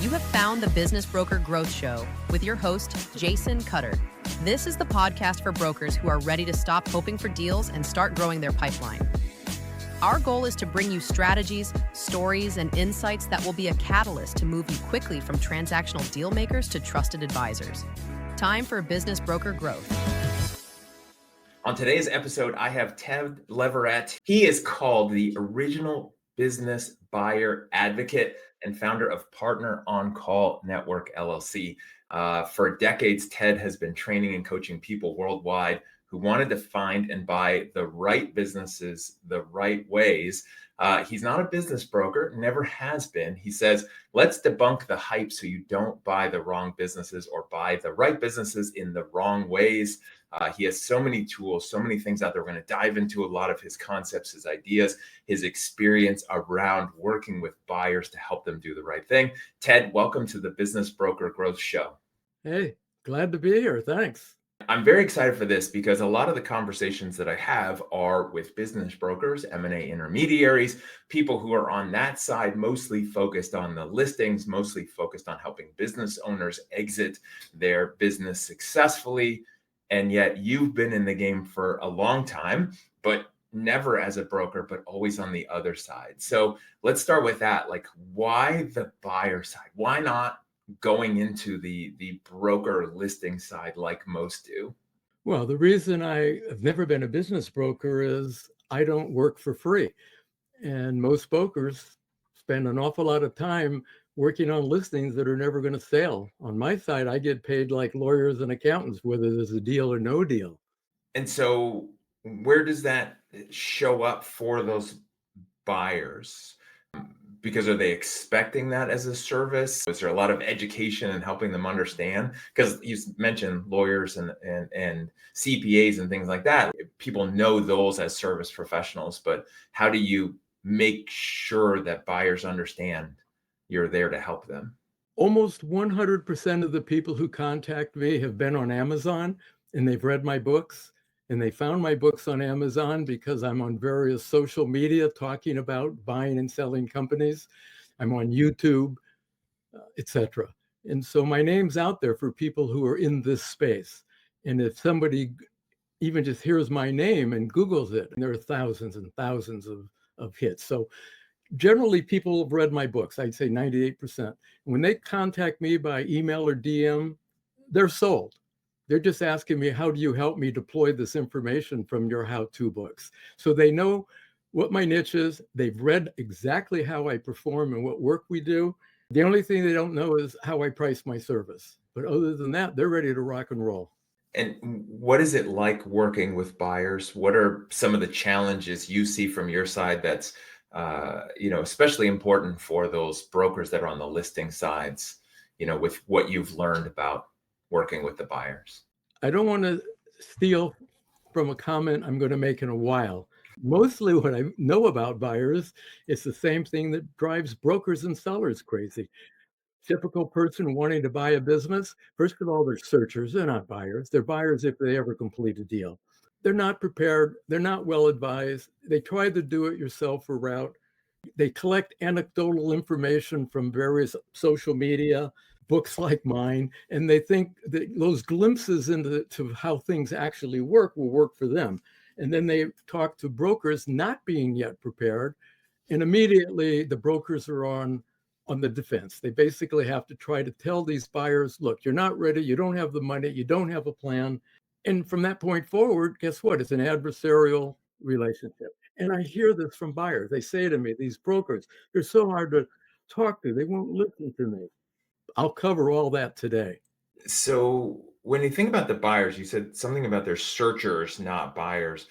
You have found the Business Broker Growth Show with your host, Jason Cutter. This is the podcast for brokers who are ready to stop hoping for deals and start growing their pipeline. Our goal is to bring you strategies, stories, and insights that will be a catalyst to move you quickly from transactional deal makers to trusted advisors. Time for Business Broker Growth. On today's episode, I have Ted Leverette. He is called the original business buyer advocate and founder of Partner On Call Network, LLC. For decades, Ted has been training and coaching people worldwide who wanted to find and buy the right businesses the right ways. He's not a business broker, never has been. He says, let's debunk the hype so you don't buy the wrong businesses or buy the right businesses in the wrong ways. He has so many tools, so many things out there. We're going to dive into a lot of his concepts, his ideas, his experience around working with buyers to help them do the right thing. Ted, welcome to the Business Broker Growth Show. Hey, glad to be here. Thanks. I'm very excited for this because a lot of the conversations that I have are with business brokers, M&A intermediaries, people who are on that side, mostly focused on the listings, mostly focused on helping business owners exit their business successfully. And yet you've been in the game for a long time, but never as a broker, but always on the other side. So let's start with that. Like, why the buyer side? Why not going into the broker listing side like most do? Well, the reason I have never been a business broker is I don't work for free. And most brokers spend an awful lot of time working on listings that are never going to sell. On my side, I get paid like lawyers and accountants, whether there's a deal or no deal. And so where does that show up for those buyers? Because are they expecting that as a service? Is there a lot of education and helping them understand? Because you mentioned lawyers and CPAs and things like that. People know those as service professionals, but how do you make sure that buyers understand you're there to help them? Almost 100% of the people who contact me have been on Amazon and they've read my books. And they found my books on Amazon because I'm on various social media talking about buying and selling companies. I'm on YouTube, etc. And so my name's out there for people who are in this space. And if somebody even just hears my name and Googles it, and there are thousands and thousands of hits. So generally, people have read my books. I'd say 98%. When they contact me by email or DM, they're sold. They're just asking me, how do you help me deploy this information from your how-to books? So they know what my niche is. They've read exactly how I perform and what work we do. The only thing they don't know is how I price my service. But other than that, they're ready to rock and roll. And what is it like working with buyers? What are some of the challenges you see from your side that's especially important for those brokers that are on the listing sides, with what you've learned about working with the buyers? I don't want to steal from a comment I'm going to make in a while. Mostly what I know about buyers is the same thing that drives brokers and sellers crazy. Typical person wanting to buy a business, first of all, they're searchers. They're not buyers. They're buyers if they ever complete a deal. They're not prepared. They're not well advised. They try the do-it-yourself route. They collect anecdotal information from various social media, books like mine, and they think that those glimpses into how things actually work will work for them. And then they talk to brokers not being yet prepared, and immediately the brokers are on the defense. They basically have to try to tell these buyers, look, you're not ready, you don't have the money, you don't have a plan. And from that point forward, guess what? It's an adversarial relationship. And I hear this from buyers. They say to me, these brokers, they're so hard to talk to, they won't listen to me. I'll cover all that today. So when you think about the buyers, you said something about their searchers, not buyers.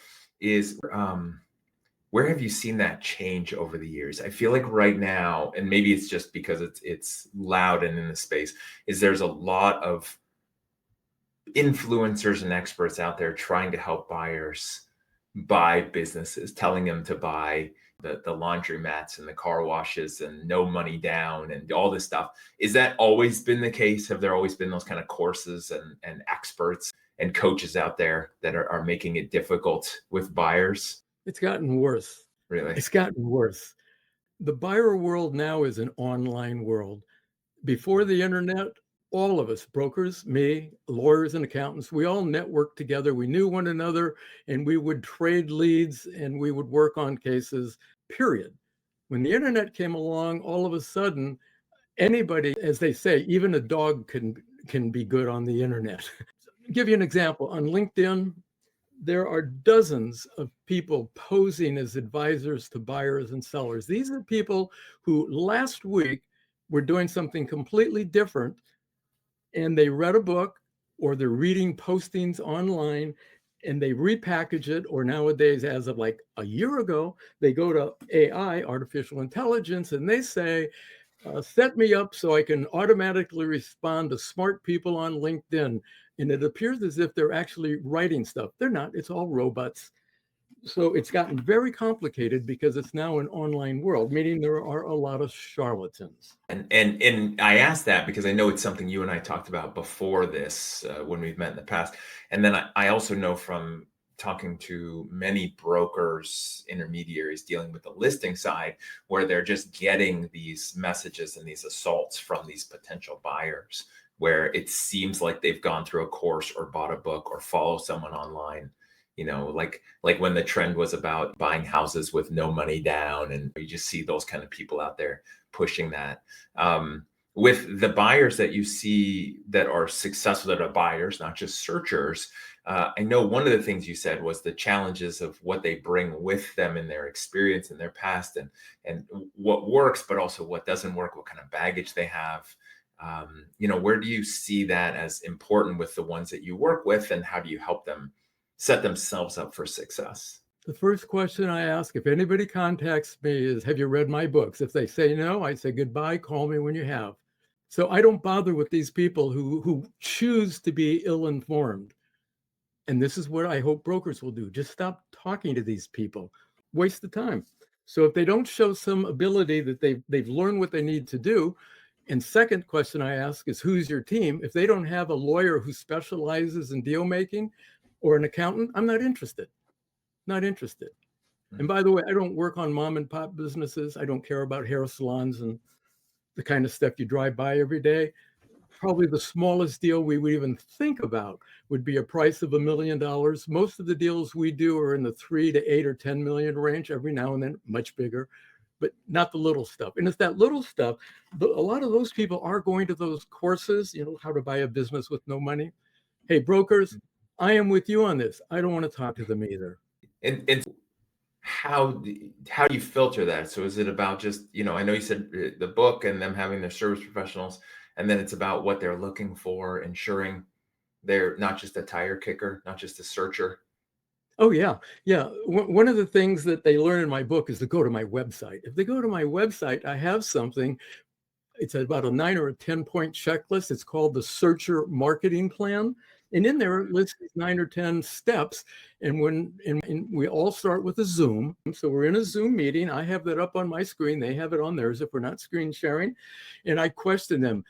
Where have you seen that change over the years? I feel like right now, and maybe it's just because it's loud and in the space, there's a lot of influencers and experts out there trying to help buyers buy businesses, telling them to buy the laundromats and the car washes and no money down and all this stuff. Is that always been the case? Have there always been those kind of courses and experts and coaches out there that are making it difficult with buyers? It's gotten worse. Really? It's gotten worse. The buyer world now is an online world. Before the internet, all of us, brokers, me, lawyers and accountants, we all networked together. We knew one another and we would trade leads and we would work on cases, period. When the internet came along, all of a sudden, anybody, as they say, even a dog can be good on the internet. Give you an example. On LinkedIn, there are dozens of people posing as advisors to buyers and sellers. These are people who last week were doing something completely different, and they read a book or they're reading postings online and they repackage it, or nowadays, as of like a year ago, they go to AI, artificial intelligence, and they say, set me up so I can automatically respond to smart people on LinkedIn. And it appears as if they're actually writing stuff. They're not, it's all robots. So it's gotten very complicated because it's now an online world, meaning there are a lot of charlatans. And I asked that because I know it's something you and I talked about before this when we've met in the past. And then I also know from talking to many brokers, intermediaries dealing with the listing side, where they're just getting these messages and these assaults from these potential buyers, where it seems like they've gone through a course or bought a book or follow someone online. Like when the trend was about buying houses with no money down, and you just see those kind of people out there pushing that. With the buyers that you see that are successful, that are buyers, not just searchers, I know one of the things you said was the challenges of what they bring with them in their experience in their past, and what works, but also what doesn't work, what kind of baggage they have. Where do you see that as important with the ones that you work with, and how do you help them set themselves up for success? The first question I ask if anybody contacts me is, have you read my books? If they say no, I say goodbye, call me when you have. So I don't bother with these people who choose to be ill-informed. And this is what I hope brokers will do. Just stop talking to these people. Waste the time. So if they don't show some ability that they've learned what they need to do, and second question I ask is, who's your team? If they don't have a lawyer who specializes in deal making or an accountant, I'm not interested. Not interested. And by the way, I don't work on mom and pop businesses. I don't care about hair salons and the kind of stuff you drive by every day. Probably the smallest deal we would even think about would be a price of $1 million. Most of the deals we do are in the 3 to 8 or 10 million range, every now and then much bigger, but not the little stuff. And it's that little stuff. A lot of those people are going to those courses, how to buy a business with no money. Hey, brokers, I am with you on this. I don't want to talk to them either. And how do you filter that? So is it about just, I know you said the book and them having their service professionals, and then it's about what they're looking for, ensuring they're not just a tire kicker, not just a searcher? Oh, yeah. Yeah. One of the things that they learn in my book is to go to my website. If they go to my website, I have something. It's about a 9 or a 10-point checklist. It's called the Searcher Marketing Plan. And in there, it lists 9 or 10 steps. And we all start with a Zoom. So we're in a Zoom meeting. I have that up on my screen. They have it on theirs if we're not screen sharing. And I question them,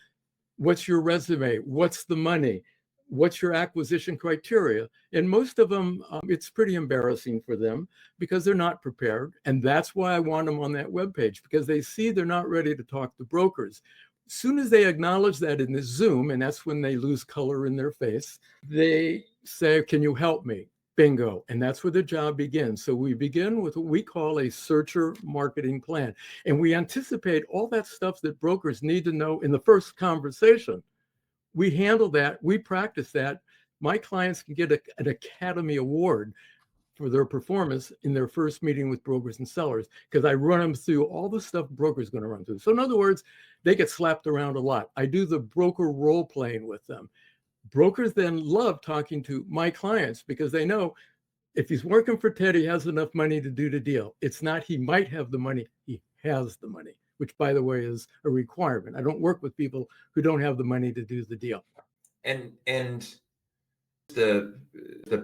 what's your resume? What's the money? What's your acquisition criteria? And most of them, it's pretty embarrassing for them because they're not prepared. And that's why I want them on that webpage, because they see they're not ready to talk to brokers. As soon as they acknowledge that in the Zoom, and that's when they lose color in their face, they say, can you help me? Bingo. And that's where the job begins. So we begin with what we call a searcher marketing plan. And we anticipate all that stuff that brokers need to know in the first conversation. We handle that. We practice that. My clients can get an Academy Award for their performance in their first meeting with brokers and sellers, because I run them through all the stuff brokers going to run through. So in other words, they get slapped around a lot. I do the broker role playing with them. Brokers then love talking to my clients because they know if he's working for Ted, he has enough money to do the deal. It's not he might have the money, he has the money, which, by the way, is a requirement. I don't work with people who don't have the money to do the deal. And the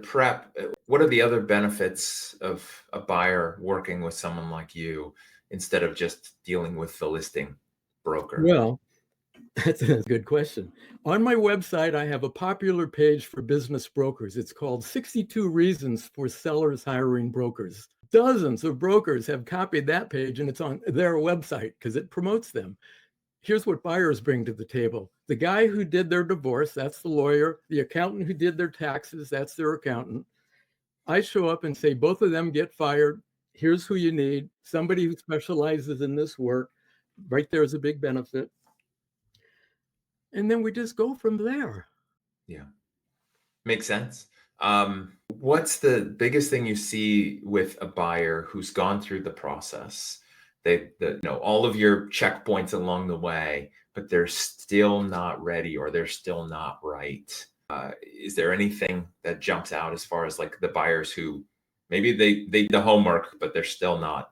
prep, what are the other benefits of a buyer working with someone like you instead of just dealing with the listing broker? Well, that's a good question. On my website, I have a popular page for business brokers. It's called 62 Reasons for Sellers Hiring Brokers. Dozens of brokers have copied that page, and it's on their website because it promotes them. Here's what buyers bring to the table. The guy who did their divorce, that's the lawyer. The accountant who did their taxes, that's their accountant. I show up and say, both of them get fired. Here's who you need. Somebody who specializes in this work. Right there is a big benefit. And then we just go from there. Yeah. Makes sense. What's the biggest thing you see with a buyer who's gone through the process? They know all of your checkpoints along the way, but they're still not ready or they're still not right. Is there anything that jumps out as far as like the buyers who maybe they did the homework, but they're still not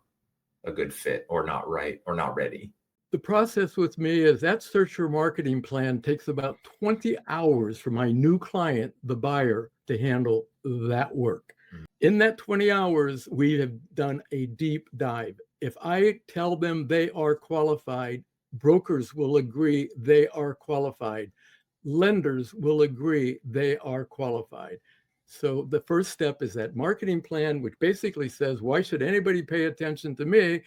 a good fit or not right or not ready? The process with me is that search or marketing plan takes about 20 hours for my new client, the buyer, to handle that work. In that 20 hours, we have done a deep dive. If I tell them they are qualified, brokers will agree they are qualified. Lenders will agree they are qualified. So the first step is that marketing plan, which basically says, why should anybody pay attention to me?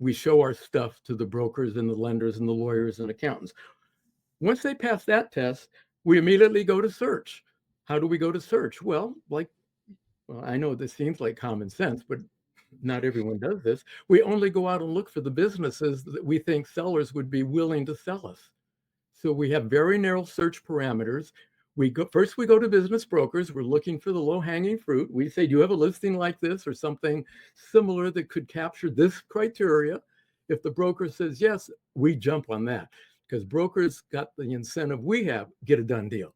We show our stuff to the brokers and the lenders and the lawyers and accountants. Once they pass that test, we immediately go to search. How do we go to search? Well, I know this seems like common sense, but not everyone does this. We only go out and look for the businesses that we think sellers would be willing to sell us. So we have very narrow search parameters. First we go to business brokers. We're looking for the low-hanging fruit. We say, do you have a listing like this or something similar that could capture this criteria? If the broker says yes, we jump on that because brokers got the incentive we have, get a done deal.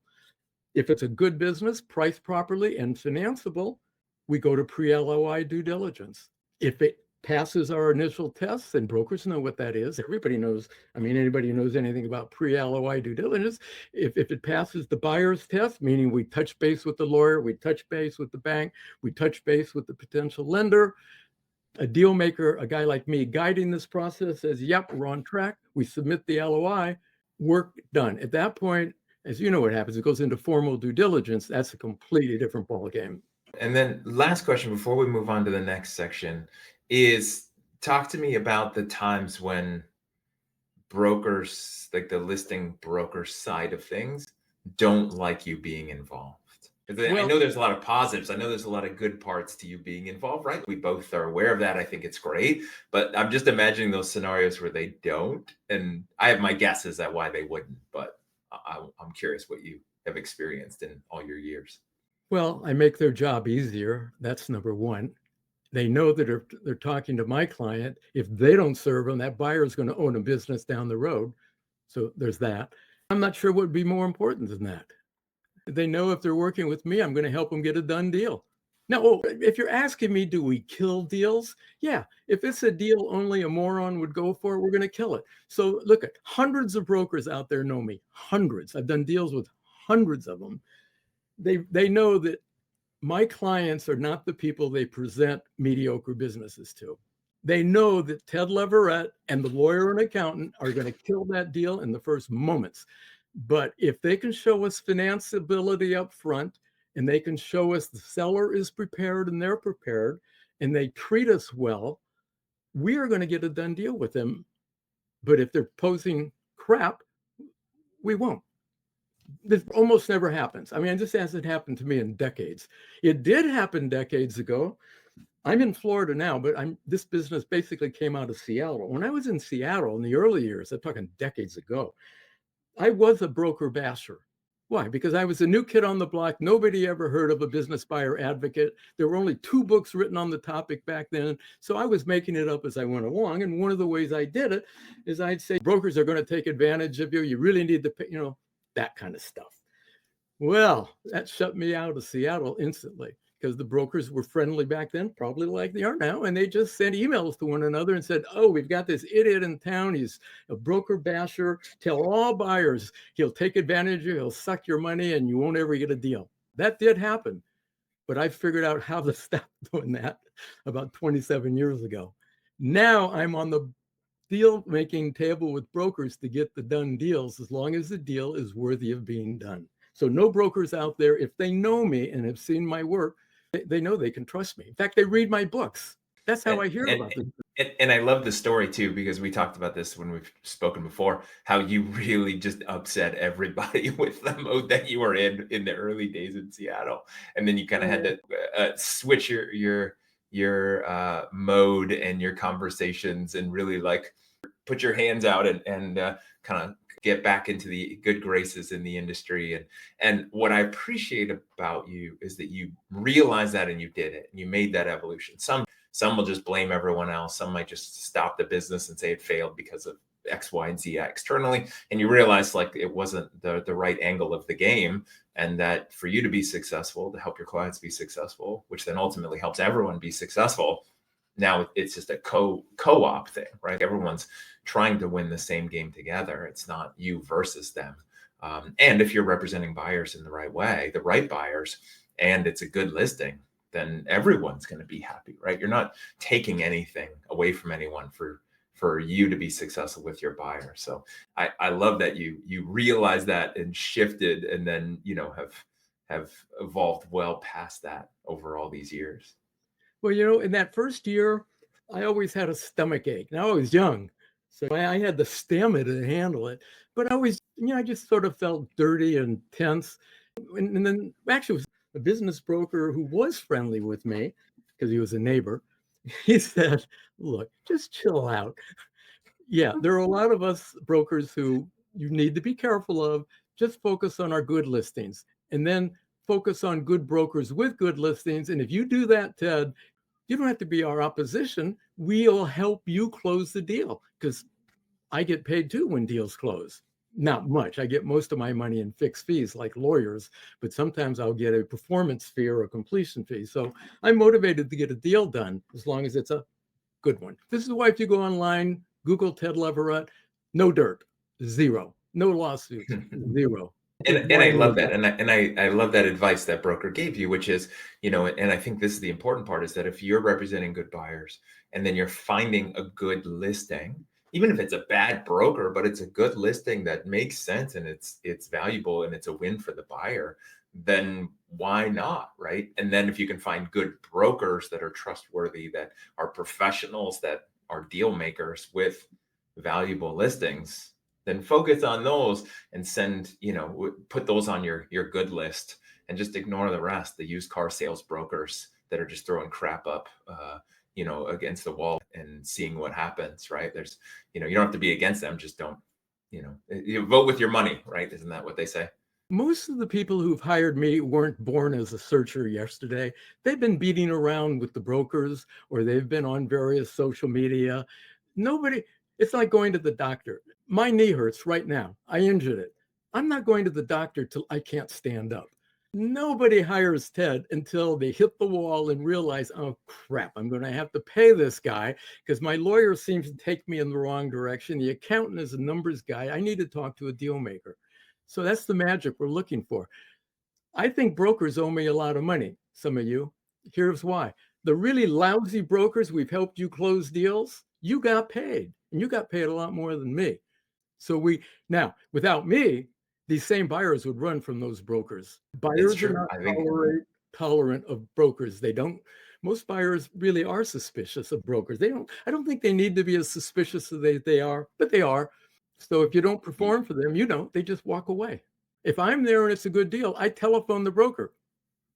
If it's a good business, priced properly and financeable, we go to pre-LOI due diligence. If it passes our initial tests, and brokers know what that is. Everybody knows. I mean, anybody who knows anything about pre-LOI due diligence, if it passes the buyer's test, meaning we touch base with the lawyer, we touch base with the bank, we touch base with the potential lender, a deal maker, a guy like me guiding this process says, yep, we're on track. We submit the LOI, work done. At that point, as you know what happens, it goes into formal due diligence. That's a completely different ballgame. And then last question before we move on to the next section is talk to me about the times when brokers, like the listing broker side of things, don't like you being involved. I know there's a lot of positives. I know there's a lot of good parts to you being involved, right? We both are aware of that. I think it's great, but I'm just imagining those scenarios where they don't. And I have my guesses at why they wouldn't, but I'm curious what you have experienced in all your years. Well, I make their job easier. That's number one. They know that they're talking to my client. If they don't serve them, that buyer is going to own a business down the road. So there's that. I'm not sure what would be more important than that. They know if they're working with me, I'm going to help them get a done deal. Now, if you're asking me, do we kill deals? Yeah. If it's a deal only a moron would go for, we're going to kill it. So look, at hundreds of brokers out there know me. Hundreds. I've done deals with hundreds of them. They know that my clients are not the people they present mediocre businesses to. They know that Ted Leverette and the lawyer and accountant are going to kill that deal in the first moments. But if they can show us financeability up front, and they can show us the seller is prepared and they're prepared, and they treat us well, we are going to get a done deal with them. But if they're posing crap, we won't. This almost never happens. I mean, this hasn't happened to me in decades. It did happen decades ago. I'm in Florida now, but this business basically came out of Seattle. When I was in Seattle in the early years, I'm talking decades ago, I was a broker basher. Why? Because I was a new kid on the block. Nobody ever heard of a business buyer advocate. There were only 2 books written on the topic back then. So I was making it up as I went along. And one of the ways I did it is I'd say, brokers are going to take advantage of you. You really need to pay, that kind of stuff. Well, that shut me out of Seattle instantly because the brokers were friendly back then, probably like they are now. And they just sent emails to one another and said, oh, we've got this idiot in town. He's a broker basher. Tell all buyers he'll take advantage of you. He'll suck your money and you won't ever get a deal. That did happen. But I figured out how to stop doing that about 27 years ago. Now I'm on the deal-making table with brokers to get the done deals as long as the deal is worthy of being done. So no brokers out there, if they know me and have seen my work, they know they can trust me. In fact, they read my books. That's how I hear And, about it. and I love the story too, because we talked about this when we've spoken before, how you really just upset everybody with the mode that you were in the early days in Seattle. And then you kind of had to switch your mode and your conversations and really like put your hands out and kind of get back into the good graces in the industry. And what I appreciate about you is that you realized that and you did it. You made that evolution. Some will just blame everyone else. Some might just stop the business and say it failed because of X, Y, and Z externally. And you realize like it wasn't the right angle of the game. And that for you to be successful, to help your clients be successful, which then ultimately helps everyone be successful. Now it's just a co-op thing, right? Everyone's trying to win the same game together. It's not you versus them. And if you're representing buyers in the right way, the right buyers, and it's a good listing, then everyone's going to be happy, right? You're not taking anything away from anyone for you to be successful with your buyer. So I love that you realize that and shifted, and then have evolved well past that over all these years. Well, in that first year, I always had a stomach ache. Now I was young, so I had the stamina to handle it. But I just sort of felt dirty and tense. And then actually, it was a business broker who was friendly with me because he was a neighbor. He said, "Look, just chill out. Yeah, there are a lot of us brokers who you need to be careful of. Just focus on our good listings, and then focus on good brokers with good listings. And if you do that, Ted, you don't have to be our opposition. We'll help you close the deal because I get paid too when deals close. Not much. I get most of my money in fixed fees like lawyers, but sometimes I'll get a performance fee or a completion fee. So I'm motivated to get a deal done as long as it's a good one. This is why if you go online, Google Ted Leverette, no dirt, zero. No lawsuits, zero. And I love that. And I love that advice that broker gave you, which is, and I think this is the important part, is that if you're representing good buyers and then you're finding a good listing, even if it's a bad broker, but it's a good listing that makes sense and it's valuable and it's a win for the buyer, then why not, right? And then if you can find good brokers that are trustworthy, that are professionals, that are deal makers with valuable listings, then focus on those and put those on your good list and just ignore the rest, the used car sales brokers that are just throwing crap up, against the wall and seeing what happens, right? There's, you don't have to be against them. Just don't, you vote with your money, right? Isn't that what they say? Most of the people who've hired me weren't born as a searcher yesterday. They've been beating around with the brokers or they've been on various social media. It's like going to the doctor. My knee hurts right now. I injured it. I'm not going to the doctor till I can't stand up. Nobody hires Ted until they hit the wall and realize, oh crap, I'm going to have to pay this guy because my lawyer seems to take me in the wrong direction. The accountant is a numbers guy. I need to talk to a deal maker. So that's the magic we're looking for. I think brokers owe me a lot of money, some of you. Here's why. The really lousy brokers we've helped you close deals, you got paid, and you got paid a lot more than me. So now, without me, these same buyers would run from those brokers. Buyers are not tolerant of brokers. Most buyers really are suspicious of brokers. I don't think they need to be as suspicious as they are, but they are. So if you don't perform for them, they just walk away. If I'm there and it's a good deal, I telephone the broker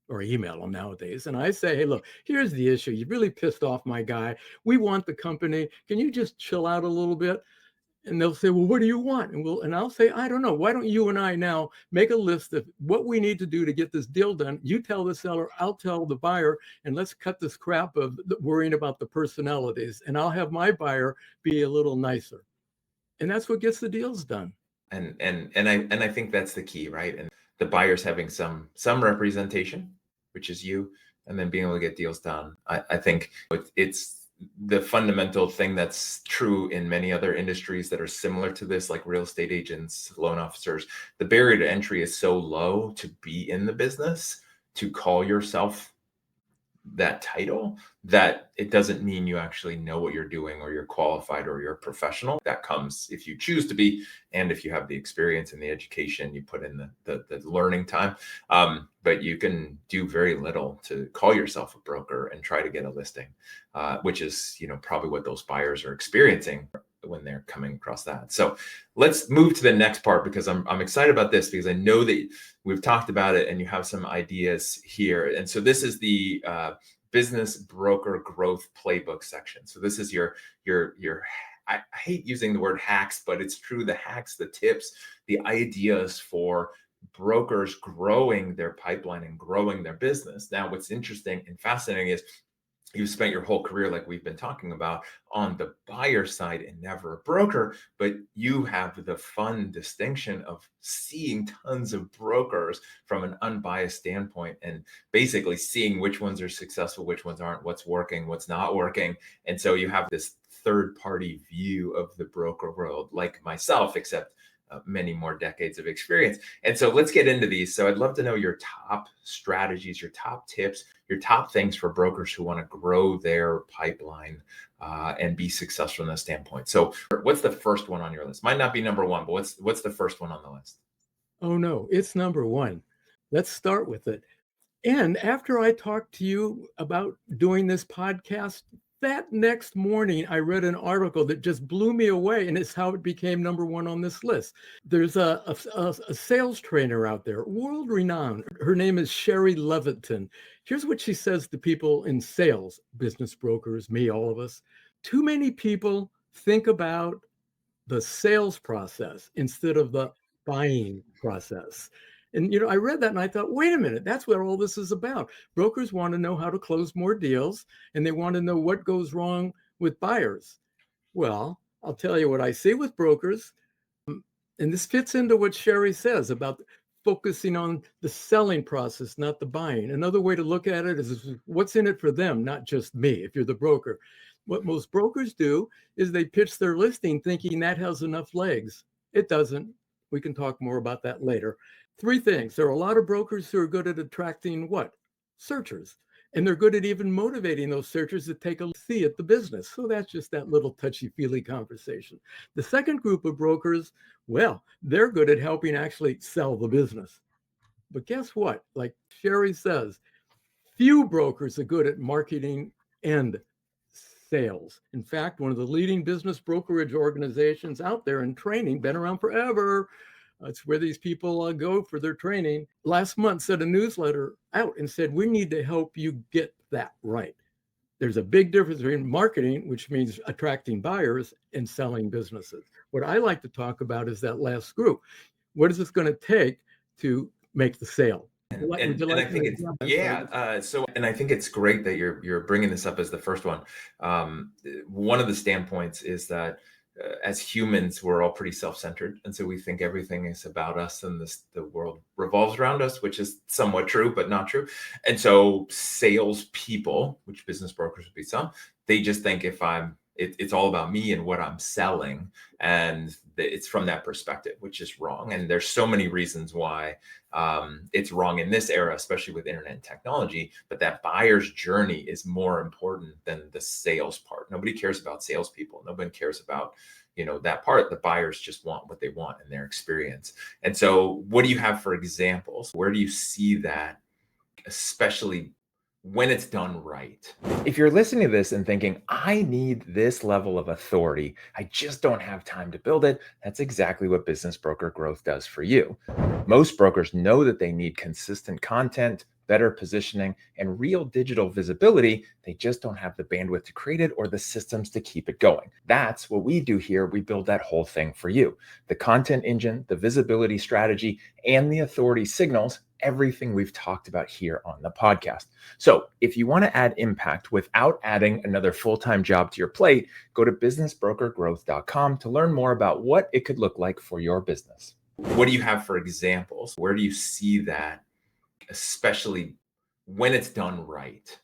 or email them nowadays. And I say, hey, look, here's the issue. You really pissed off my guy. We want the company. Can you just chill out a little bit? And they'll say, well, what do you want? And I'll say, I don't know. Why don't you and I now make a list of what we need to do to get this deal done? You tell the seller, I'll tell the buyer, and let's cut this crap of worrying about the personalities. And I'll have my buyer be a little nicer. And that's what gets the deals done. And I think that's the key, right? And the buyers having some representation, which is you, and then being able to get deals done. I think it's the fundamental thing that's true in many other industries that are similar to this, like real estate agents, loan officers. The barrier to entry is so low to be in the business, to call yourself that title, that it doesn't mean you actually know what you're doing or you're qualified or you're a professional. That comes if you choose to be, and if you have the experience and the education, you put in the learning time. But you can do very little to call yourself a broker and try to get a listing, which is, probably what those buyers are experiencing when they're coming across that. So let's move to the next part, because I'm excited about this, because I know that we've talked about it and you have some ideas here. And so this is the business broker growth playbook section. So this is your I hate using the word hacks, but it's true. The hacks, the tips, the ideas for brokers growing their pipeline and growing their business. Now, what's interesting and fascinating is you've spent your whole career, like we've been talking about, on the buyer side and never a broker, but you have the fun distinction of seeing tons of brokers from an unbiased standpoint and basically seeing which ones are successful, which ones aren't, what's working, what's not working. And so you have this third party view of the broker world, like myself, except many more decades of experience. And so let's get into these. So I'd love to know your top strategies, your top tips, your top things for brokers who want to grow their pipeline and be successful in that standpoint. So what's the first one on your list? Might not be number one, but what's the first one on the list? Oh no, it's number one. Let's start with it. And after I talked to you about doing this podcast, that next morning, I read an article that just blew me away, and it's how it became number one on this list. There's a sales trainer out there, world renowned. Her name is Sherry Leviton. Here's what she says to people in sales, business brokers, me, all of us. Too many people think about the sales process instead of the buying process. And, I read that and I thought, wait a minute, that's what all this is about. Brokers want to know how to close more deals, and they want to know what goes wrong with buyers. Well, I'll tell you what I see with brokers. And this fits into what Sherry says about focusing on the selling process, not the buying. Another way to look at it is what's in it for them, not just me, if you're the broker. What most brokers do is they pitch their listing thinking that has enough legs. It doesn't. We can talk more about that later. Three things. There are a lot of brokers who are good at attracting what? Searchers. And they're good at even motivating those searchers to take a see at the business. So that's just that little touchy-feely conversation. The second group of brokers, well, they're good at helping actually sell the business. But guess what? Like Sherry says, few brokers are good at marketing and sales. In fact, one of the leading business brokerage organizations out there in training, been around forever, it's where these people go for their training, last month sent a newsletter out and said, we need to help you get that right. There's a big difference between marketing, which means attracting buyers, and selling businesses. What I like to talk about is that last group. What is this going to take to make the sale? And I think it's and I think it's great that you're bringing this up as the first one. One of the standpoints is that as humans, we're all pretty self-centered, and so we think everything is about us, and the world revolves around us, which is somewhat true, but not true. And so, sales people, which business brokers would be some, they just think it's all about me and what I'm selling, and it's from that perspective, which is wrong. And there's so many reasons why it's wrong in this era, especially with internet and technology. But that buyer's journey is more important than the sales part. Nobody cares about salespeople. Nobody cares about that part. The buyers just want what they want in their experience. And so, what do you have for examples? Where do you see that, especially when it's done right? If you're listening to this and thinking, I need this level of authority, I just don't have time to build it, that's exactly what Business Broker Growth does for you. Most brokers know that they need consistent content, better positioning, and real digital visibility. They just don't have the bandwidth to create it or the systems to keep it going. That's what we do here. We build that whole thing for you. The content engine, the visibility strategy, and the authority signals, everything we've talked about here on the podcast. So if you want to add impact without adding another full-time job to your plate, go to businessbrokergrowth.com to learn more about what it could look like for your business. What do you have for examples? Where do you see that, especially when it's done right?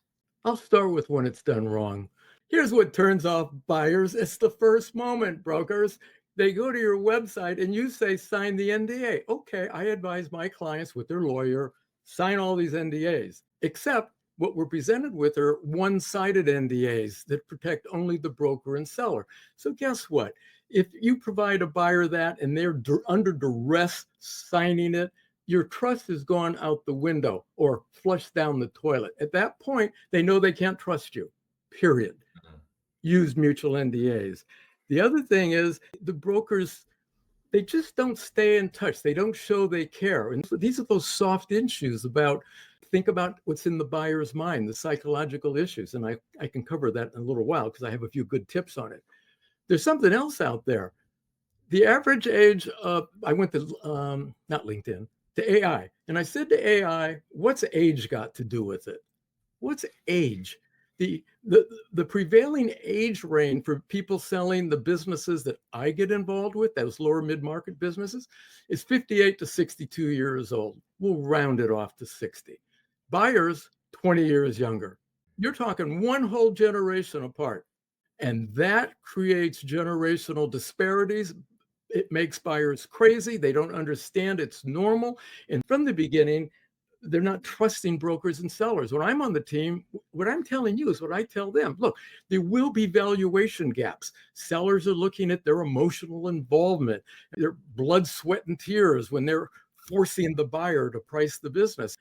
I'll start with when it's done wrong. Here's what turns off buyers. It's the first moment, brokers. They go to your website and you say, sign the NDA. Okay, I advise my clients with their lawyer, sign all these NDAs, except What we're presented with are one-sided NDAs that protect only the broker and seller. So guess what? If you provide a buyer that and they're under duress signing it, your trust has gone out the window or flushed down the toilet. At that point, they know they can't trust you, period. Use mutual NDAs. The other thing is the brokers, they just don't stay in touch. They don't show they care. And these are those soft issues about, think about what's in the buyer's mind, the psychological issues. And I can cover that in a little while because I have a few good tips on it. There's something else out there. The average age of, I went to, not LinkedIn, to AI. And I said to AI, what's age got to do with it? What's age? The prevailing age range for people selling the businesses that I get involved with, those lower mid-market businesses, is 58 to 62 years old. We'll round it off to 60. Buyers, 20 years younger. You're talking one whole generation apart. And that creates generational disparities. It makes buyers crazy. They don't understand it's normal. And from the beginning, they're not trusting brokers and sellers. When I'm on the team, what I'm telling you is what I tell them. Look, there will be valuation gaps. Sellers are looking at their emotional involvement, their blood, sweat, and tears when they're forcing the buyer to price the business.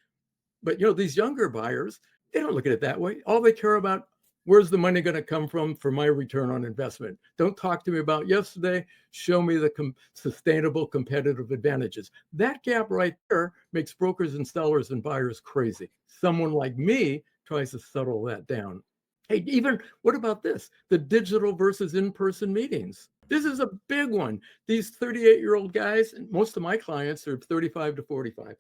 But these younger buyers, they don't look at it that way. All they care about, where's the money going to come from for my return on investment? Don't talk to me about yesterday. Show me the sustainable competitive advantages. That gap right there makes brokers and sellers and buyers crazy. Someone like me tries to settle that down. Hey, even what about this? The digital versus in-person meetings. This is a big one. These 38-year-old guys, and most of my clients are 35 to 45.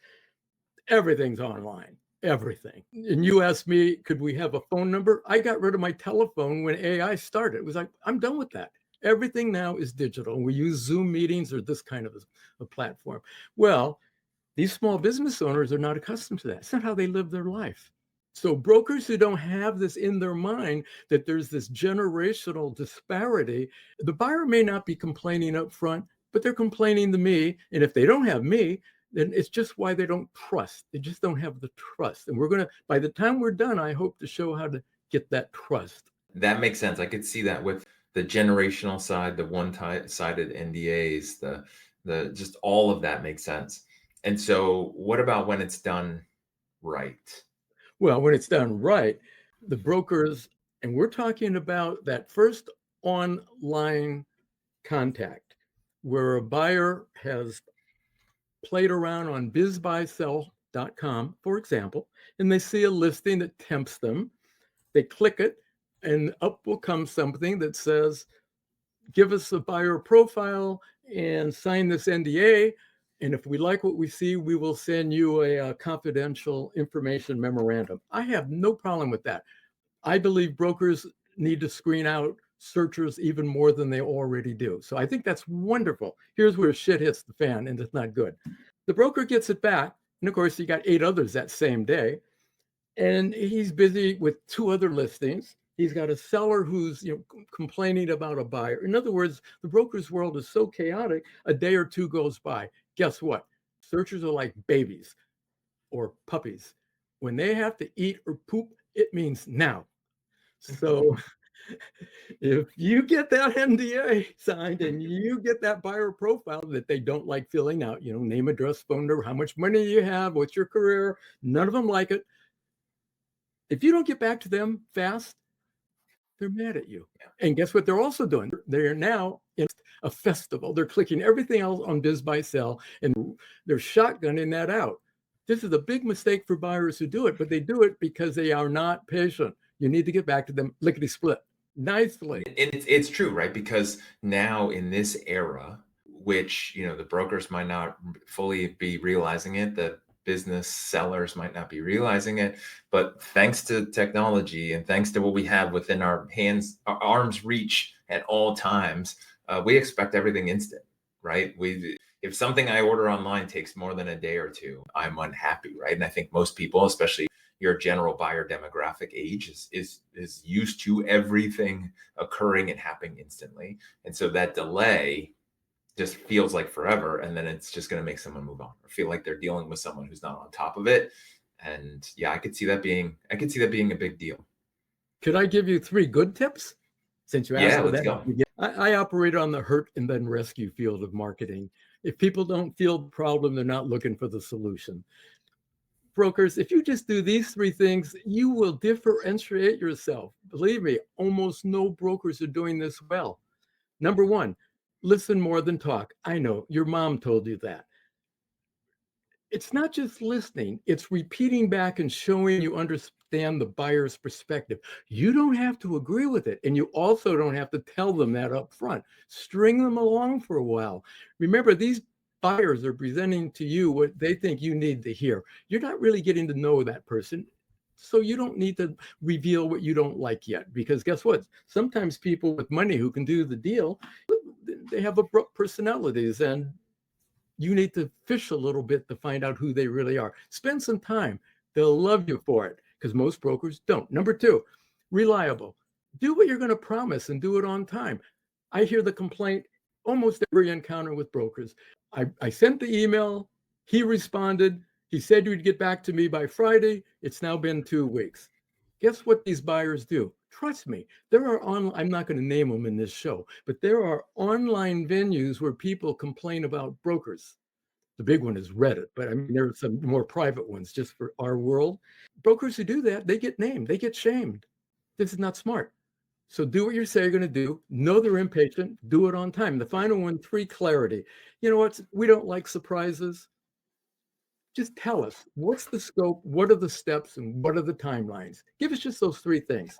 Everything's online. Everything. And you asked me, could we have a phone number? I got rid of my telephone when AI started. It was like, I'm done with that. Everything now is digital. We use Zoom meetings or this kind of a platform. Well, these small business owners are not accustomed to that. It's not how they live their life. So brokers who don't have this in their mind, that there's this generational disparity, the buyer may not be complaining up front, but they're complaining to me. And if they don't have me, then it's just why they don't trust. They just don't have the trust. And we're going to, by the time we're done, I hope to show how to get that trust. That makes sense. I could see that with the generational side, the one-sided NDAs, the just all of that makes sense. And so what about when it's done right? Well, when it's done right, the brokers, and we're talking about that first online contact where a buyer has played around on bizbuysell.com, for example, and they see a listing that tempts them. They click it, and up will come something that says, give us a buyer profile and sign this NDA. And if we like what we see, we will send you a confidential information memorandum. I have no problem with that. I believe brokers need to screen out searchers even more than they already do. So I think that's wonderful. Here's where shit hits the fan and it's not good. The broker gets it back. And of course, he got 8 others that same day. And he's busy with 2 other listings. He's got a seller who's complaining about a buyer. In other words, the broker's world is so chaotic, a day or 2 goes by. Guess what? Searchers are like babies or puppies. When they have to eat or poop, it means now. So if you get that NDA signed and you get that buyer profile that they don't like filling out, name, address, phone number, how much money you have, what's your career, none of them like it. If you don't get back to them fast, they're mad at you. And guess what they're also doing? They're now in a festival. They're clicking everything else on Biz Buy Sell and they're shotgunning that out. This is a big mistake for buyers who do it, but they do it because they are not patient. You need to get back to them lickety split nicely. And it's true, right? Because now in this era, which, the brokers might not fully be realizing it, the business sellers might not be realizing it, but thanks to technology and thanks to what we have within our hands, our arms reach at all times, we expect everything instant, right? If something I order online takes more than a day or 2, I'm unhappy, right? And I think most people, especially your general buyer demographic age, is used to everything occurring and happening instantly. And so that delay just feels like forever. And then it's just going to make someone move on or feel like they're dealing with someone who's not on top of it. And yeah, I could see that being a big deal. Could I give you 3 good tips? Since you asked Yeah, for let's that, go. I operate on the hurt and then rescue field of marketing. If people don't feel the problem, they're not looking for the solution. Brokers, if you just do these 3 things, you will differentiate yourself. Believe me, almost no brokers are doing this well. Number 1, listen more than talk. I know your mom told you that. It's not just listening, it's repeating back and showing you understand the buyer's perspective. You don't have to agree with it, and you also don't have to tell them that up front. String them along for a while. Remember, these buyers are presenting to you what they think you need to hear. You're not really getting to know that person, so you don't need to reveal what you don't like yet, because guess what? Sometimes people with money who can do the deal, they have abrupt personalities, and you need to fish a little bit to find out who they really are. Spend some time. They'll love you for it, because most brokers don't. Number 2, reliable. Do what you're going to promise and do it on time. I hear the complaint almost every encounter with brokers. I sent the email. He responded. He said you'd get back to me by Friday. It's now been 2 weeks. Guess what these buyers do? Trust me, there are I'm not going to name them in this show, but there are online venues where people complain about brokers. The big one is Reddit, but I mean, there are some more private ones just for our world. Brokers who do that, they get named, they get shamed. This is not smart. So do what you say you're going to do. Know they're impatient. Do it on time. The final one, 3, clarity. You know what? We don't like surprises. Just tell us, what's the scope, what are the steps, and what are the timelines? Give us just those 3 things.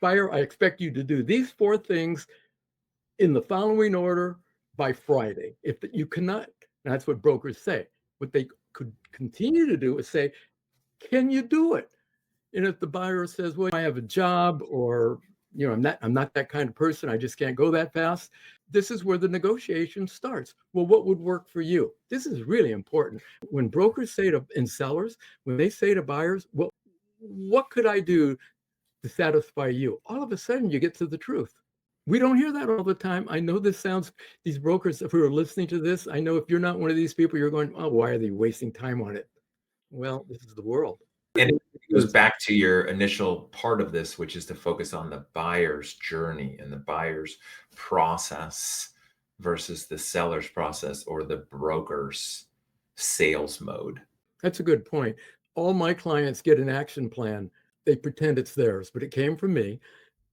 Buyer, I expect you to do these 4 things in the following order by Friday. If you cannot, that's what brokers say. What they could continue to do is say, can you do it? And if the buyer says, well, I have a job, or I'm not that kind of person, I just can't go that fast, this is where the negotiation starts. Well, what would work for you? This is really important. When brokers say to, and sellers, when they say to buyers, well, what could I do to satisfy you? All of a sudden you get to the truth. We don't hear that all the time. I know this sounds, these brokers who are listening to this, I know if you're not one of these people, you're going, oh, why are they wasting time on it? Well, this is the world. And it goes back to your initial part of this, which is to focus on the buyer's journey and the buyer's process versus the seller's process or the broker's sales mode. That's a good point. All my clients get an action plan. They pretend it's theirs, but it came from me.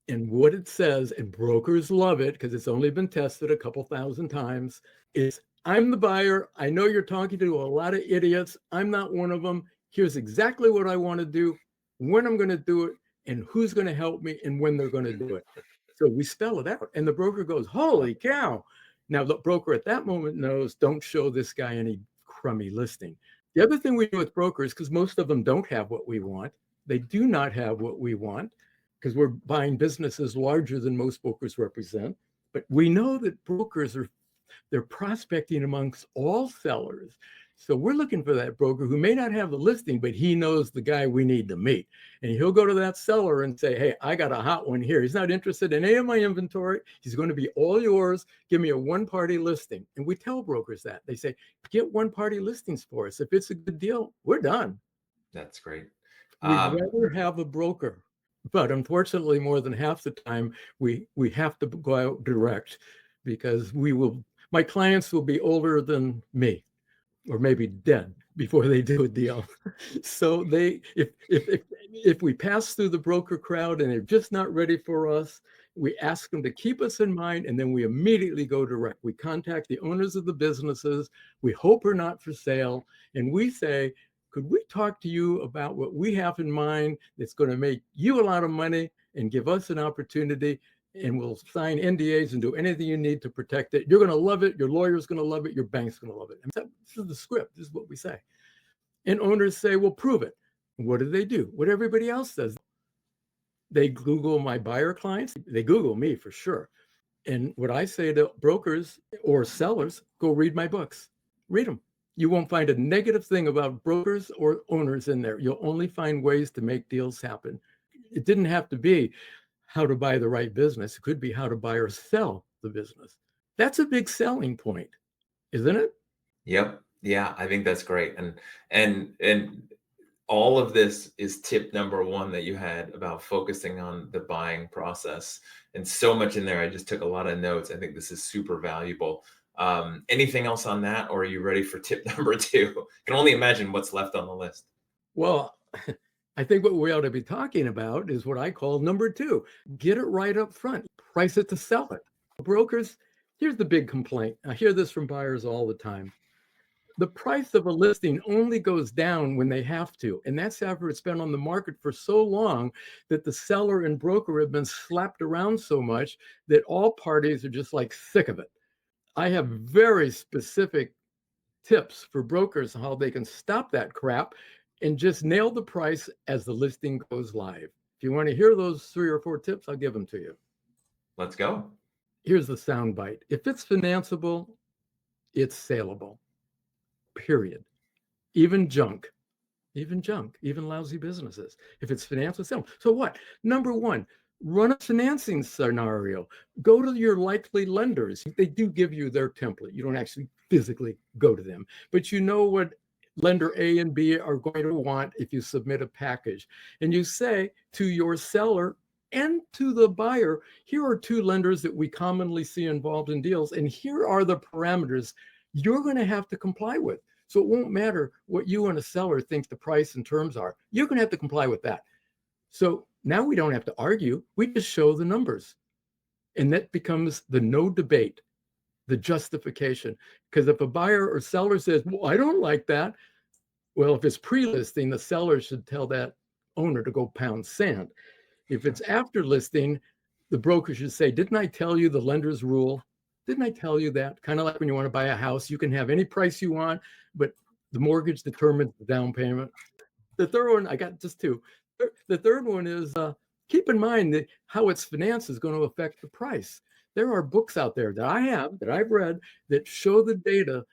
And what it says, and brokers love it because it's only been tested a couple thousand times, is I'm the buyer. I know you're talking to a lot of idiots. I'm not one of them. Here's exactly what I want to do, when I'm going to do it, and who's going to help me, and when they're going to do it. So we spell it out. And the broker goes, holy cow. Now, the broker at that moment knows, don't show this guy any crummy listing. The other thing we do with brokers, because most of them don't have what we want, they do not have what we want, because we're buying businesses larger than most brokers represent. But we know that brokers they're prospecting amongst all sellers. So we're looking for that broker who may not have the listing, but he knows the guy we need to meet. And he'll go to that seller and say, hey, I got a hot one here. He's not interested in any of my inventory. He's going to be all yours. Give me a one-party listing. And we tell brokers that. They say, get one-party listings for us. If it's a good deal, we're done. That's great. We'd rather have a broker. But unfortunately, more than half the time, we have to go out direct, because my clients will be older than me, or maybe dead before they do a deal. So if we pass through the broker crowd and they're just not ready for us, we ask them to keep us in mind, and then we immediately go direct. We contact the owners of the businesses we hope are not for sale, and we say, could we talk to you about what we have in mind that's going to make you a lot of money and give us an opportunity? And we'll sign NDAs and do anything you need to protect it. You're going to love it. Your lawyer's going to love it. Your bank's going to love it. And this is the script. This is what we say. And owners say, well, prove it. What do? What everybody else does. They Google my buyer clients. They Google me for sure. And what I say to brokers or sellers, go read my books. Read them. You won't find a negative thing about brokers or owners in there. You'll only find ways to make deals happen. It didn't have to be how to buy the right business. It could be how to buy or sell the business. That's a big selling point, isn't it? Yep. Yeah, I think that's great. And all of this is tip number one that you had about focusing on the buying process, and so much in there. I just took a lot of notes. I think this is super valuable. Anything else on that, or are you ready for tip number two? I can only imagine what's left on the list. Well, I think what we ought to be talking about is what I call number two. Get it right up front. Price it to sell it. Brokers, here's the big complaint. I hear this from buyers all the time. The price of a listing only goes down when they have to. And that's after it's been on the market for so long that the seller and broker have been slapped around so much that all parties are just like sick of it. I have very specific tips for brokers on how they can stop that crap and just nail the price as the listing goes live. If you want to hear those 3 or 4 tips, I'll give them to you. Let's go. Here's the sound bite. If it's financeable, it's saleable. Period. Even junk, even lousy businesses. If it's financial, sell. So what? Number one, run a financing scenario. Go to your likely lenders. They do give you their template. You don't actually physically go to them, but you know what lender A and B are going to want if you submit a package. And you say to your seller and to the buyer, here are 2 lenders that we commonly see involved in deals, and here are the parameters you're going to have to comply with. So it won't matter what you and a seller think the price and terms are. You're going to have to comply with that. So now we don't have to argue. We just show the numbers. And that becomes the no debate, the justification. Because if a buyer or seller says, well, I don't like that. Well, if it's pre-listing, the seller should tell that owner to go pound sand. If it's after listing, the broker should say, didn't I tell you the lender's rule? Didn't I tell you that? Kind of like when you want to buy a house, you can have any price you want, but the mortgage determines the down payment. The third one, I got just 2. The third one is keep in mind that how it's financed is going to affect the price. There are books out there that I've read that show the data.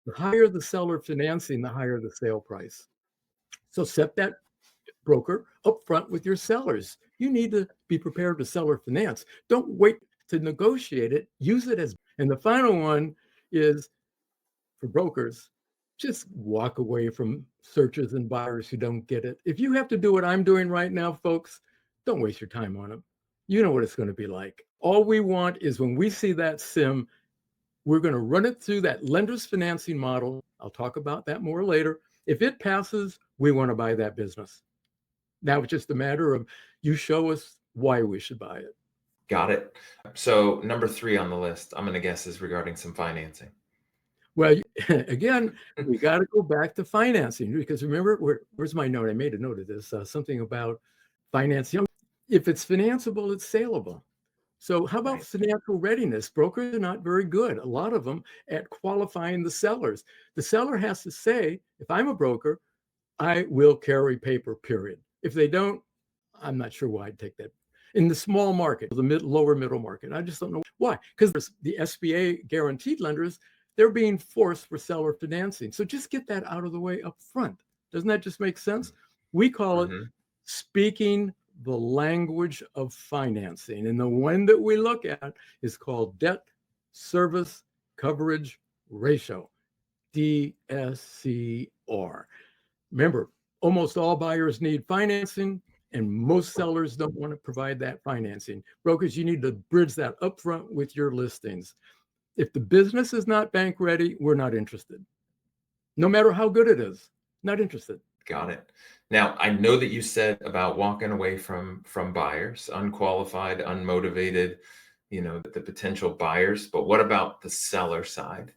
The higher the seller financing, the higher the sale price. So set that broker up front with your sellers. You need to be prepared to seller finance. Don't wait to negotiate it. Use it as. And the final one is for brokers, just walk away from searchers and buyers who don't get it. If you have to do what I'm doing right now, folks, don't waste your time on them. You know what it's going to be like. All we want is when we see that sim, we're going to run it through that lender's financing model. I'll talk about that more later. If it passes, we want to buy that business. Now it's just a matter of you show us why we should buy it. Got it. So number 3 on the list, I'm going to guess, is regarding some financing. Well, again, we got to go back to financing because remember, where's my note? I made a note of this, something about financing. If it's financeable, it's saleable. So how about financial readiness? Brokers are not very good, a lot of them, at qualifying the sellers. The seller has to say, if I'm a broker, I will carry paper, period. If they don't, I'm not sure why I'd take that. In the small market, the lower middle market, I just don't know why. Because the SBA guaranteed lenders, they're being forced for seller financing. So just get that out of the way up front. Doesn't that just make sense? We call it speaking the language of financing. And the one that we look at is called debt service coverage ratio, DSCR. Remember, almost all buyers need financing, and most sellers don't want to provide that financing. Brokers, you need to bridge that upfront with your listings. If the business is not bank ready, we're not interested. No matter how good it is, not interested. Got it. Now, I know that you said about walking away from buyers, unqualified, unmotivated, the potential buyers, but what about the seller side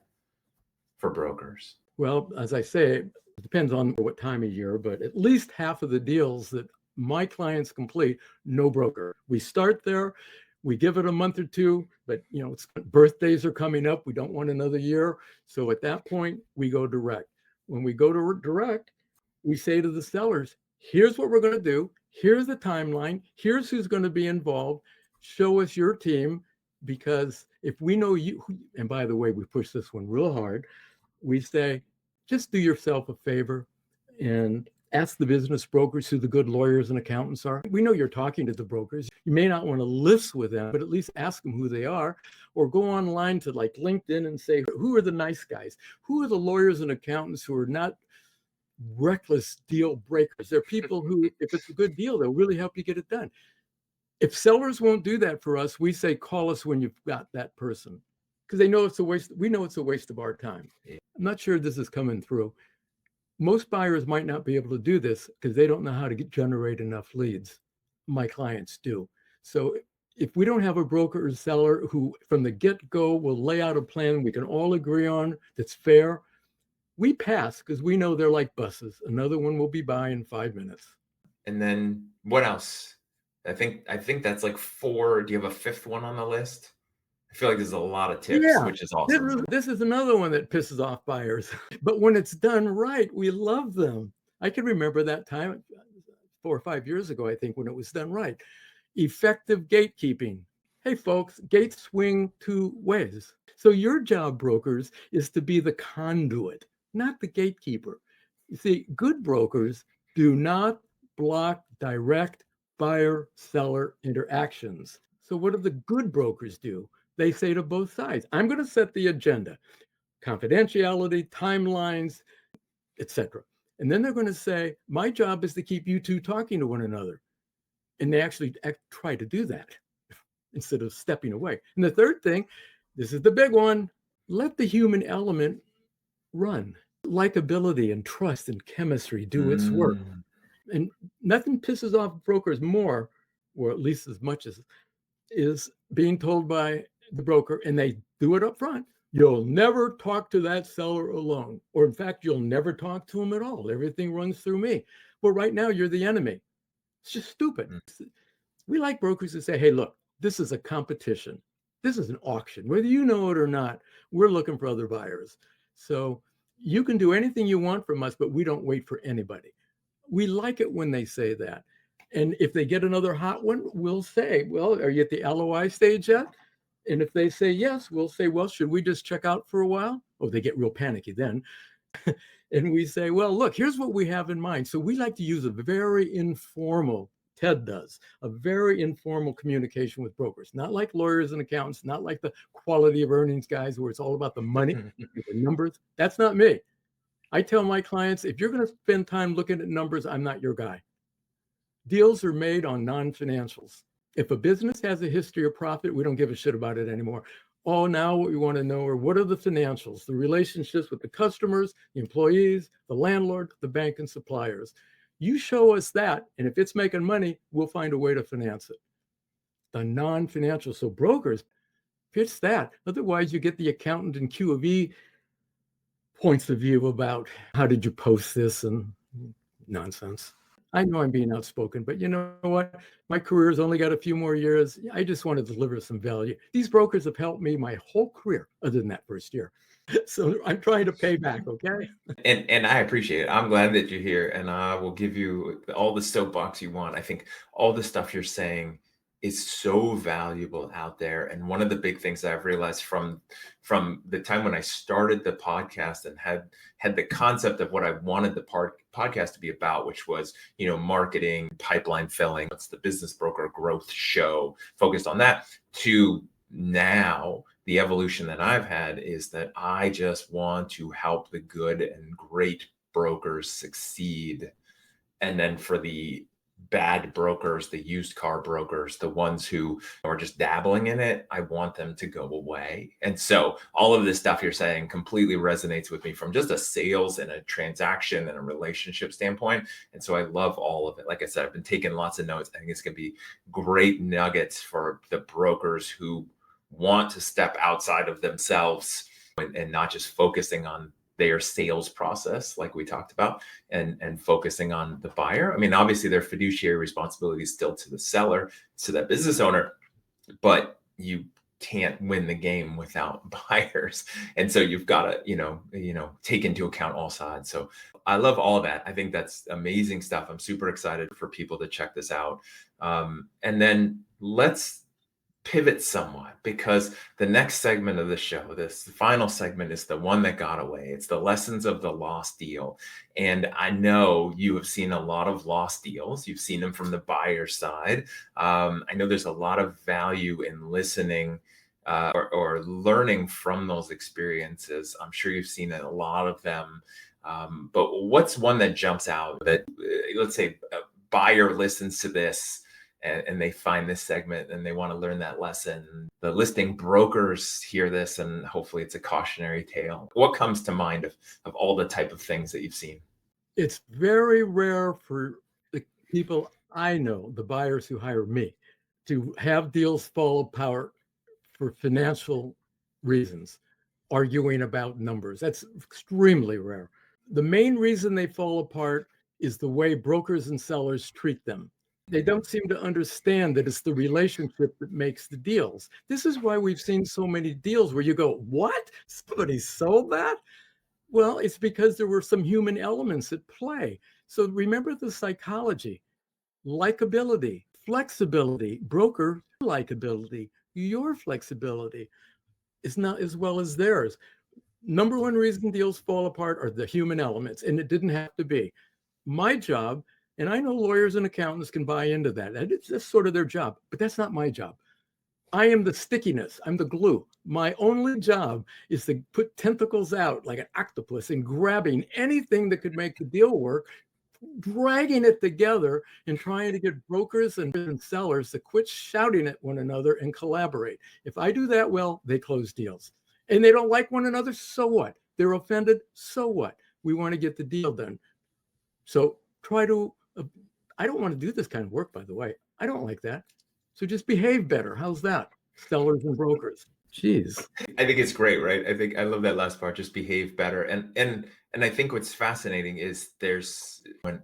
for brokers? Well, as I say, it depends on what time of year, but at least half of the deals that my clients complete, no broker. We start there, we give it a month or 2, but birthdays are coming up. We don't want another year. So at that point, we go direct. When we go to direct, we say to the sellers, here's what we're going to do. Here's the timeline. Here's who's going to be involved. Show us your team, because if we know you, and by the way, we push this one real hard, we say, just do yourself a favor and ask the business brokers who the good lawyers and accountants are. We know you're talking to the brokers. You may not want to list with them, but at least ask them who they are, or go online to like LinkedIn and say, who are the nice guys? Who are the lawyers and accountants who are not reckless deal breakers. They're people who, if it's a good deal, they'll really help you get it done. If sellers won't do that for us, we say, call us when you've got that person, because they know it's a waste. We know it's a waste of our time. I'm not sure this is coming through. Most buyers might not be able to do this because they don't know how to generate enough leads. My clients do. So if we don't have a broker or seller who from the get-go will lay out a plan we can all agree on that's fair, we pass because we know they're like buses. Another one will be by in 5 minutes. And then what else? I think that's like 4. Do you have a 5th one on the list? I feel like there's a lot of tips, which is awesome. This is another one that pisses off buyers. But when it's done right, we love them. I can remember that time 4 or 5 years ago, I think, when it was done right. Effective gatekeeping. Hey, folks, gates swing 2 ways. So your job, brokers, is to be the conduit, not the gatekeeper. You see, good brokers do not block direct buyer-seller interactions. So what do the good brokers do? They say to both sides, I'm going to set the agenda, confidentiality, timelines, etc. And then they're going to say, my job is to keep you two talking to one another. And they actually try to do that instead of stepping away. And the third thing, this is the big one, let the human element run. Likability and trust and chemistry do its work. And nothing pisses off brokers more, or at least as much as, is being told by the broker, and they do it up front, you'll never talk to that seller alone. Or in fact, you'll never talk to him at all. Everything runs through me. Well, right now you're the enemy. It's just stupid. We like brokers to say, hey, look, this is a competition. This is an auction. Whether you know it or not, we're looking for other buyers. So you can do anything you want from us, but we don't wait for anybody. We like it when they say that. And if they get another hot one, we'll say, well, are you at the LOI stage yet? And if they say yes, we'll say, well, should we just check out for a while? Oh, they get real panicky then. And we say, well, look, here's what we have in mind. So we like to use a very informal, Ted does, a very informal communication with brokers, not like lawyers and accountants, not like the quality of earnings guys where it's all about the money, the numbers. That's not me. I tell my clients, if you're going to spend time looking at numbers, I'm not your guy. Deals are made on non-financials. If a business has a history of profit, we don't give a shit about it anymore. Oh, now what we want to know are what are the financials, the relationships with the customers, the employees, the landlord, the bank, and suppliers. You show us that, and if it's making money, we'll find a way to finance it. The non-financial, so brokers, pitch that. Otherwise, you get the accountant and Q of E points of view about how did you post this and nonsense. I know I'm being outspoken, but you know what? My career's only got a few more years. I just want to deliver some value. These brokers have helped me my whole career, other than that first year. So I'm trying to pay back, okay? And I appreciate it. I'm glad that you're here, and I will give you all the soapbox you want. I think all the stuff you're saying is so valuable out there. And one of the big things that I've realized from the time when I started the podcast and had the concept of what I wanted the podcast to be about, which was, marketing, pipeline filling, it's the business broker growth show focused on that, to now the evolution that I've had is that I just want to help the good and great brokers succeed. And then for the bad brokers, the used car brokers, the ones who are just dabbling in it, I want them to go away. And so all of this stuff you're saying completely resonates with me from just a sales and a transaction and a relationship standpoint. And so I love all of it. Like I said, I've been taking lots of notes. I think it's going to be great nuggets for the brokers who want to step outside of themselves and not just focusing on their sales process, like we talked about, and focusing on the buyer. I mean, obviously their fiduciary responsibility is still to the seller, to that business owner, but you can't win the game without buyers. And so you've got to, take into account all sides. So I love all of that. I think that's amazing stuff. I'm super excited for people to check this out. And then let's pivot somewhat, because the next segment of the show, the final segment, is the one that got away. It's the lessons of the lost deal. And I know you have seen a lot of lost deals. You've seen them from the buyer side. I know there's a lot of value in listening or learning from those experiences. I'm sure you've seen a lot of them. But what's one that jumps out that, let's say, a buyer listens to this and they find this segment and they want to learn that lesson. The listing brokers hear this and hopefully it's a cautionary tale. What comes to mind of all the type of things that you've seen? It's very rare for the people I know, the buyers who hire me, to have deals fall apart for financial reasons, arguing about numbers. That's extremely rare. The main reason they fall apart is the way brokers and sellers treat them. They don't seem to understand that it's the relationship that makes the deals. This is why we've seen so many deals where you go, what? Somebody sold that? Well, it's because there were some human elements at play. So remember the psychology, likability, flexibility, broker likability, your flexibility is not as well as theirs. Number one reason deals fall apart are the human elements, and it didn't have to be. My job, and I know lawyers and accountants can buy into that. It's just sort of their job, but that's not my job. I am the stickiness. I'm the glue. My only job is to put tentacles out like an octopus and grabbing anything that could make the deal work, dragging it together and trying to get brokers and sellers to quit shouting at one another and collaborate. If I do that well, they close deals. And they don't like one another, so what? They're offended, so what? We want to get the deal done. So I don't want to do this kind of work, by the way. I don't like that. So just behave better. How's that? Sellers and brokers. Jeez. I think it's great, right? I love that last part, just behave better. And I think what's fascinating is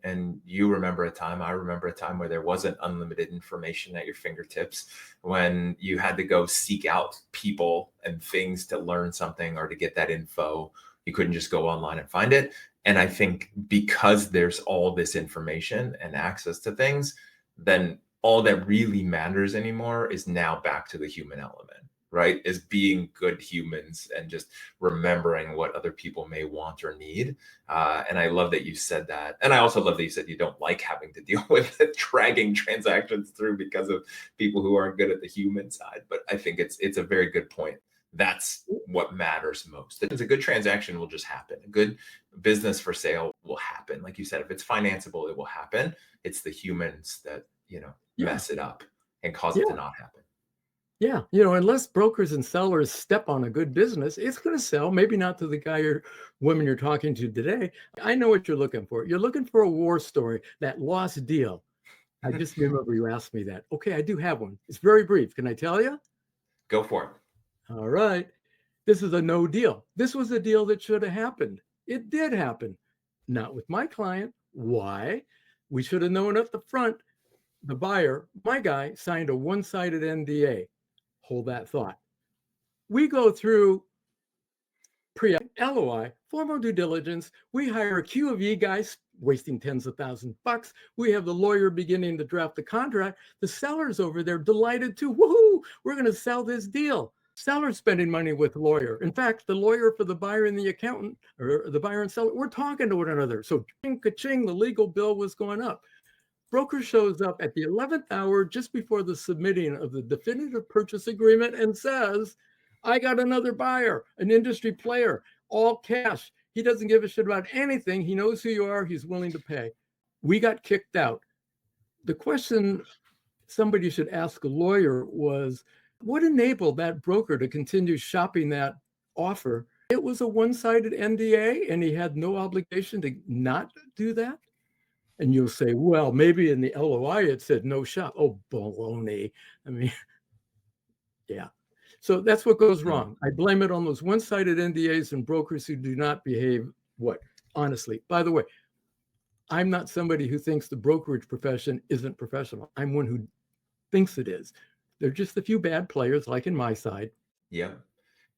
and you remember a time, I remember a time where there wasn't unlimited information at your fingertips, when you had to go seek out people and things to learn something or to get that info. You couldn't just go online and find it. And I think because there's all this information and access to things, then all that really matters anymore is now back to the human element, right? Is being good humans and just remembering what other people may want or need. And I love that you said that. And I also love that you said you don't like having to deal with dragging transactions through because of people who aren't good at the human side. But I think it's a very good point. That's what matters most. It's a good transaction will just happen. A good business for sale will happen. Like you said, if it's financeable, it will happen. It's the humans that, mess it up and cause it to not happen. Yeah. Unless brokers and sellers step on a good business, it's going to sell. Maybe not to the guy or woman you're talking to today. I know what you're looking for. You're looking for a war story, that lost deal. I just remember you asked me that. Okay, I do have one. It's very brief. Can I tell you? Go for it. All right. This is a no deal. This was a deal that should have happened. It did happen. Not with my client. Why? We should have known at the front. The buyer, my guy, signed a one-sided NDA. Hold that thought. We go through pre-LOI, formal due diligence. We hire a Q of E guy, wasting tens of thousands of bucks. We have the lawyer beginning to draft the contract. The seller's over there delighted too. Woohoo! We're going to sell this deal. Seller's spending money with lawyer. In fact, the lawyer for the buyer and the accountant, or the buyer and seller, we're talking to one another. So ching-ka-ching, the legal bill was going up. Broker shows up at the 11th hour just before the submitting of the definitive purchase agreement and says, I got another buyer, an industry player, all cash. He doesn't give a shit about anything. He knows who you are. He's willing to pay. We got kicked out. The question somebody should ask a lawyer was, what enabled that broker to continue shopping that offer? It was a one-sided NDA and he had no obligation to not do that. And you'll say, well, maybe in the LOI it said no shop. Oh, baloney. I mean, yeah. So that's what goes wrong. I blame it on those one-sided NDAs and brokers who do not behave honestly. By the way, I'm not somebody who thinks the brokerage profession isn't professional. I'm one who thinks it is. There are just a few bad players, like in my side. Yeah.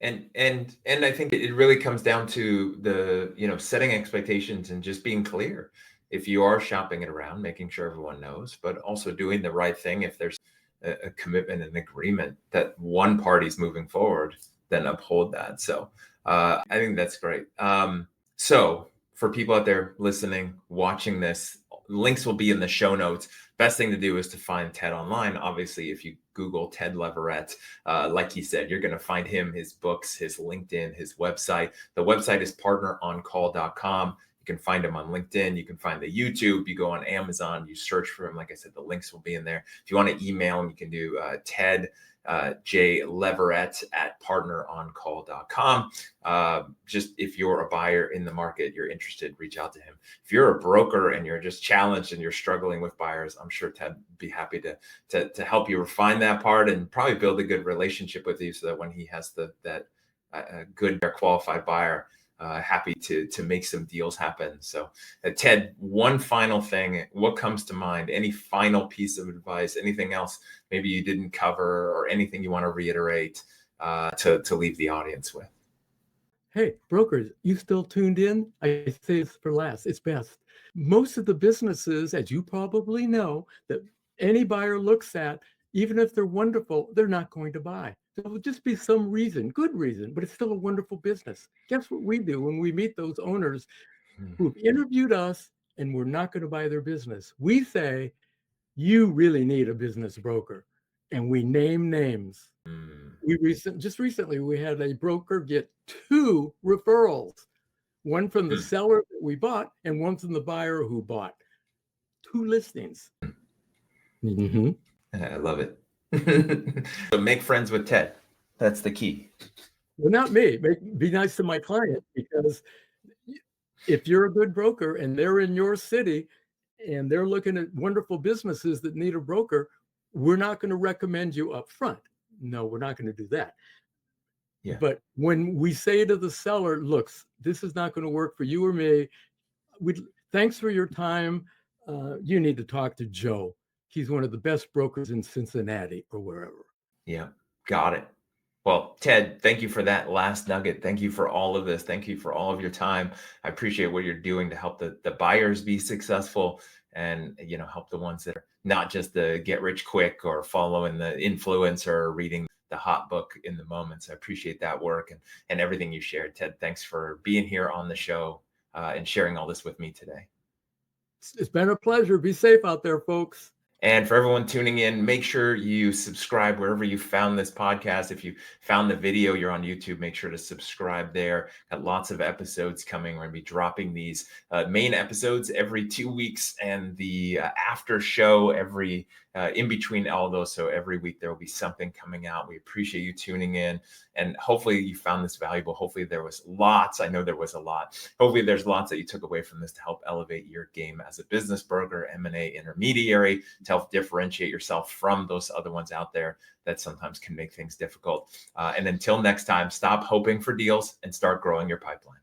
And I think it really comes down to the, setting expectations and just being clear. If you are shopping it around, making sure everyone knows, but also doing the right thing. If there's a commitment and agreement that one party's moving forward, then uphold that. So I think that's great. So for people out there listening, watching this, links will be in the show notes best thing to do is to find Ted online. Obviously, if you Google Ted Leverette, like he said, you're going to find him, his books, his LinkedIn, his website. The website is partneroncall.com. You can find him on LinkedIn. You can find the YouTube. You go on Amazon, you search for him. Like I said, the links will be in there. If you want to email him, you can do Ted J. Leverette at partneroncall.com. Just if you're a buyer in the market, you're interested, reach out to him. If you're a broker and you're just challenged and you're struggling with buyers, I'm sure Ted would be happy to help you refine that part and probably build a good relationship with you so that when he has that good qualified buyer, happy to make some deals happen. So Ted, one final thing, what comes to mind? Any final piece of advice, anything else maybe you didn't cover or anything you want to reiterate to leave the audience with? Hey, brokers, you still tuned in? I say this for last, it's best. Most of the businesses, as you probably know, that any buyer looks at, even if they're wonderful, they're not going to buy. There will just be some reason, good reason, but it's still a wonderful business. Guess what we do when we meet those owners who've interviewed us and we're not going to buy their business? We say, you really need a business broker. And we name names. Just recently, we had a broker get 2 referrals, one from the seller that we bought and one from the buyer who bought. 2 listings. Mm-hmm. I love it. So make friends with Ted. That's the key. Well, not me. Be nice to my client, because if you're a good broker and they're in your city and they're looking at wonderful businesses that need a broker, we're not going to recommend you up front. No, we're not going to do that. Yeah. But when we say to the seller, look, this is not going to work for you or me. Thanks for your time. You need to talk to Joe. He's one of the best brokers in Cincinnati or wherever. Yeah, got it. Well, Ted, thank you for that last nugget. Thank you for all of this. Thank you for all of your time. I appreciate what you're doing to help the buyers be successful and, help the ones that are not just the get rich quick or following the influencer or reading the hot book in the moment. So I appreciate that work and everything you shared. Ted, thanks for being here on the show and sharing all this with me today. It's been a pleasure. Be safe out there, folks. And for everyone tuning in, make sure you subscribe wherever you found this podcast. If you found the video, you're on YouTube, make sure to subscribe there. Got lots of episodes coming. We're going to be dropping these main episodes every 2 weeks and the after show every in between all those. So every week there will be something coming out. We appreciate you tuning in. And hopefully you found this valuable. Hopefully there was lots. I know there was a lot. Hopefully there's lots that you took away from this to help elevate your game as a business broker, M&A intermediary, to help differentiate yourself from those other ones out there that sometimes can make things difficult. And until next time, stop hoping for deals and start growing your pipeline.